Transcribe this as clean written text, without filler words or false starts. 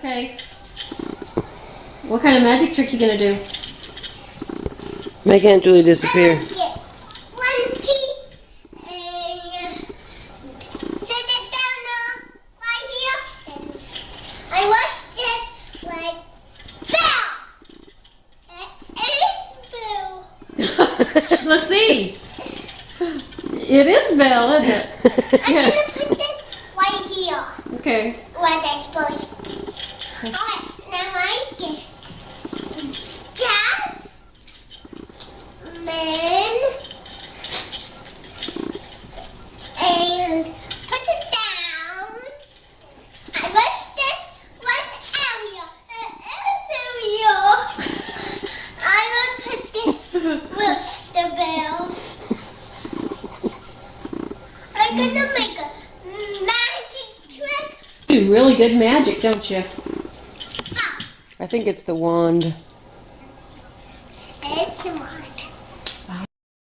Okay. What kind of magic trick you gonna do? Make Aunt Julie disappear. I'm gonna get one piece and set it down right here. And I watch it like bell. And it's bell. Let's see. It is Belle, isn't it? I'm gonna put this right here. Okay. Where they're supposed to be. Alright, now I get Jasmine and put it down. I wish this one area. I will put this with the bells. I'm gonna make a magic trick. You do really good magic, don't you? I think it's the wand.